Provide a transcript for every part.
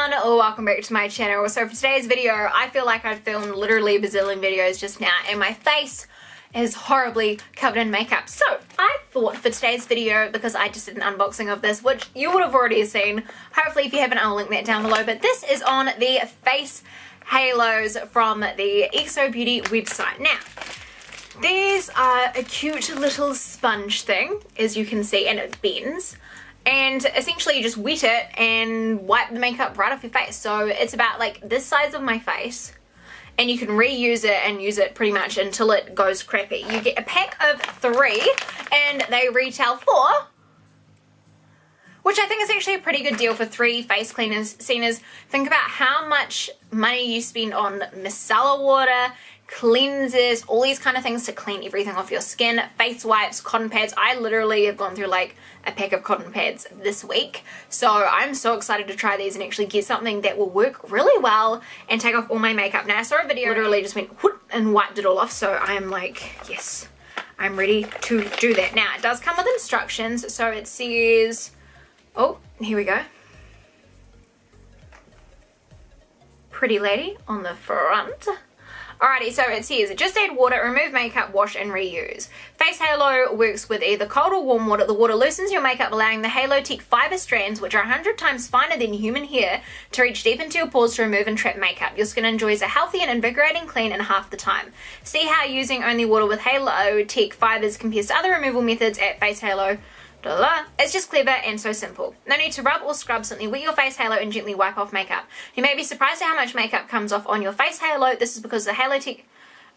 everyone, welcome back to my channel. So for today's video, I feel like I've filmed literally a bazillion videos just now and my face is horribly covered in makeup. So I thought for today's video, because I just did an unboxing of this, which you would have already seen, hopefully if you haven't I'll link that down below, but this is on the face halos from the Exo Beauty website. Now, these are a cute little sponge thing, as you can see, and it bends. And essentially you just wet it and wipe the makeup right off your face. So it's about like this size of my face, and you can reuse it and use it pretty much until it goes crappy. You get a pack of 3 and they retail for, which I think is actually a pretty good deal for 3 face cleaners. Seeing as, think about how much money you spend on micellar water, cleansers, all these kind of things to clean everything off your skin, face wipes, cotton pads. I literally have gone through like a pack of cotton pads this week, so I'm so excited to try these and actually get something that will work really well and take off all my makeup. Now I saw a video, literally just went whoop and wiped it all off, so I'm like, yes, I'm ready to do that. Now it does come with instructions, so it says, oh, here we go, pretty lady on the front. Alrighty, so it says, just add water, remove makeup, wash and reuse. Face Halo works with either cold or warm water. The water loosens your makeup, allowing the Halo Tech fiber strands, which are 100 times finer than human hair, to reach deep into your pores to remove and trap makeup. Your skin enjoys a healthy and invigorating clean in half the time. See how using only water with Halo Tech fibers compares to other removal methods at Face Halo. It's just clever and so simple. No need to rub or scrub, simply wet your face halo and gently wipe off makeup. You may be surprised at how much makeup comes off on your face halo. This is because the Halo Tech...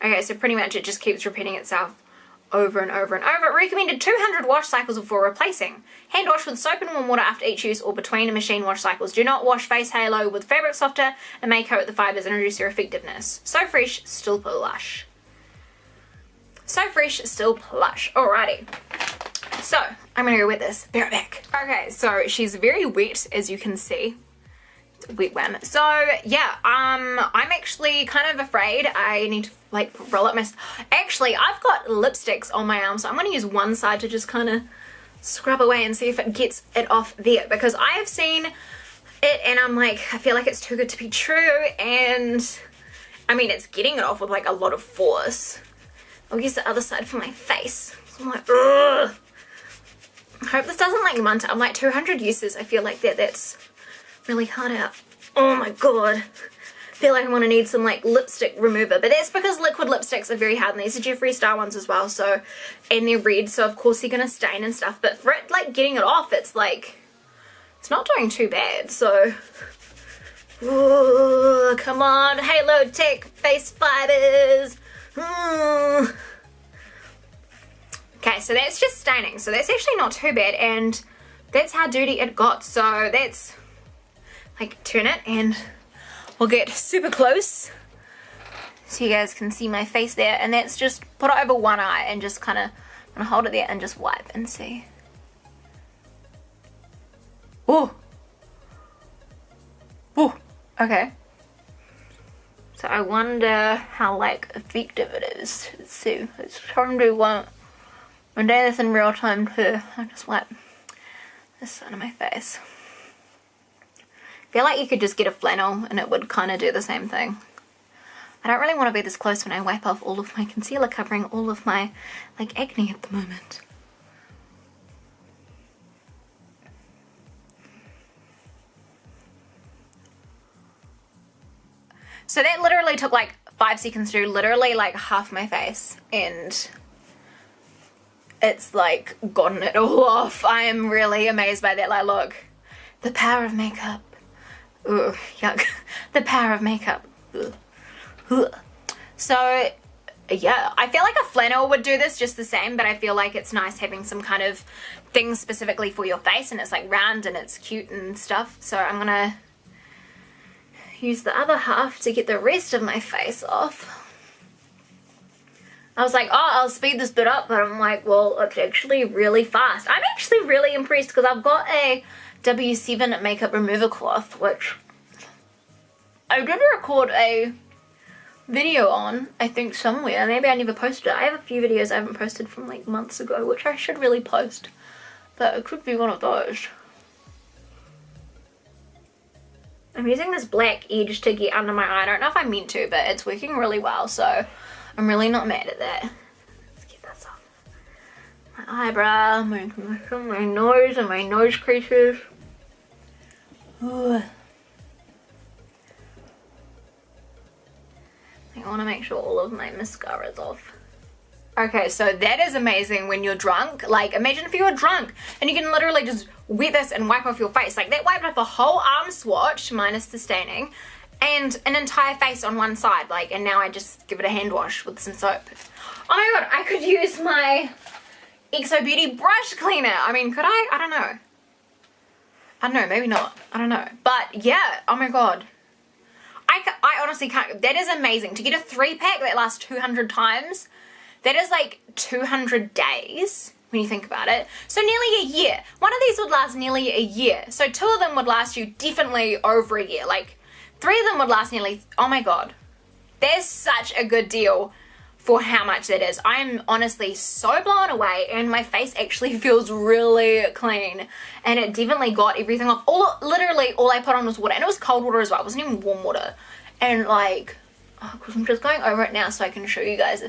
Okay, so pretty much it just keeps repeating itself over and over and over. Recommended 200 wash cycles before replacing. Hand wash with soap and warm water after each use or between machine wash cycles. Do not wash face halo with fabric softener and may coat the fibers and reduce their effectiveness. So fresh, still plush. So fresh, still plush. Alrighty. So, I'm gonna go with this. Be right back. Okay, so she's very wet, as you can see. It's a wet one. So, yeah, I'm actually kind of afraid I need to, like, roll up my... Actually, I've got lipsticks on my arm, so I'm gonna use one side to just kind of scrub away and see if it gets it off there. Because I have seen it, and I'm like, I feel like it's too good to be true, and... I mean, it's getting it off with, like, a lot of force. I'll use the other side for my face. So I'm like, ugh. I hope this doesn't like munch. I'm like 200 uses. I feel like that's really hard out. Oh my god. I feel like I'm gonna need some like lipstick remover, but that's because liquid lipsticks are very hard, and these are Jeffree Star ones as well, so, and they're red, so of course they're gonna stain and stuff, but for it like getting it off, it's like, it's not doing too bad, so, ooh, come on, Halo Tech face fibers. Okay, so that's just staining, so that's actually not too bad, and that's how dirty it got. So that's, like, turn it and we'll get super close so you guys can see my face there, and that's just put it over one eye and just kind of, I'm gonna hold it there and just wipe and see. Oh, oh, okay. So I wonder how like effective it is. Let's see, let's try and do one. I'm doing this in real time too. I'll just wipe this side of my face. I feel like you could just get a flannel and it would kind of do the same thing. I don't really want to be this close when I wipe off all of my concealer covering all of my like acne at the moment. So that literally took like 5 seconds to do literally like half my face, and it's like gotten it all off. I am really amazed by that. Like, look, the power of makeup. Ugh, yuck. The power of makeup. Ugh. Ugh. So yeah, I feel like a flannel would do this just the same, but I feel like it's nice having some kind of thing specifically for your face, and it's like round and it's cute and stuff. So I'm gonna use the other half to get the rest of my face off. I was like, oh, I'll speed this bit up, but I'm like, well, it's actually really fast. I'm actually really impressed because I've got a W7 makeup remover cloth, which I did record a video on, I think somewhere. Maybe I never posted it. I have a few videos I haven't posted from like months ago, which I should really post, but it could be one of those. I I'm using this black edge to get under my eye. I don't know if I meant to, but it's working really well, so I'm really not mad at that. Let's get this off. My eyebrow, my nose, and my nose creases. Ooh. I want to make sure all of my mascara is off. Okay, so that is amazing when you're drunk. Like, imagine if you were drunk and you can literally just wet this and wipe off your face. Like, that wiped off a whole arm swatch, minus the staining, and an entire face on one side. Like, and now I just give it a hand wash with some soap. Oh my god, I could use my XO Beauty brush cleaner. I mean, could I? I don't know. I don't know, maybe not. I don't know. But yeah, oh my god. I honestly can't. That is amazing. To get a 3-pack that lasts 200 times. That is like 200 days when you think about it. So nearly a year. One of these would last nearly a year. So 2 of them would last you definitely over a year. Like 3 of them would last nearly, oh my god. That's such a good deal for how much that is. I'm honestly so blown away, and my face actually feels really clean. And it definitely got everything off. Literally all I put on was water, and it was cold water as well. It wasn't even warm water. And like, oh, cause I'm just going over it now so I can show you guys.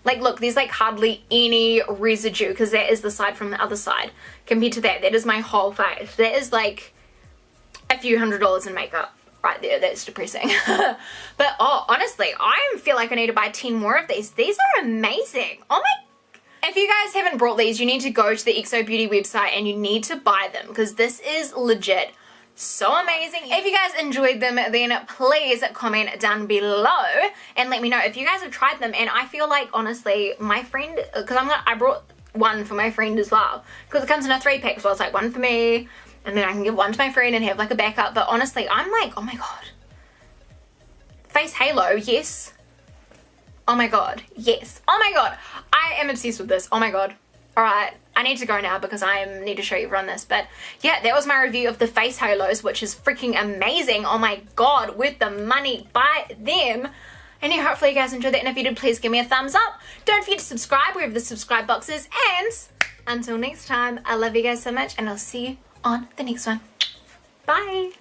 Like, look, there's like hardly any residue because that is the side from the other side. Compared to that is my whole face. That is like a few $100s in makeup right there. That's depressing. But oh, honestly, I feel like I need to buy 10 more of these. These are amazing. Oh my. If you guys haven't brought these, you need to go to the XO Beauty website and you need to buy them because this is legit so amazing. If you guys enjoyed them, then please comment down below and let me know if you guys have tried them. And I feel like, honestly, my friend, because I brought one for my friend as well because it comes in a 3-pack, so it's like one for me and then I can give one to my friend and have like a backup. But honestly, I'm like, oh my god, face halo, yes. Oh my god, yes. Oh my god, I am obsessed with this. Oh my god. Alright, I need to go now because I need to show you everyone this. But yeah, that was my review of the face halos, which is freaking amazing. Oh my god, worth the money, buy them. And yeah, hopefully you guys enjoyed that. And if you did, please give me a thumbs up. Don't forget to subscribe wherever the subscribe box is. And until next time, I love you guys so much and I'll see you on the next one. Bye.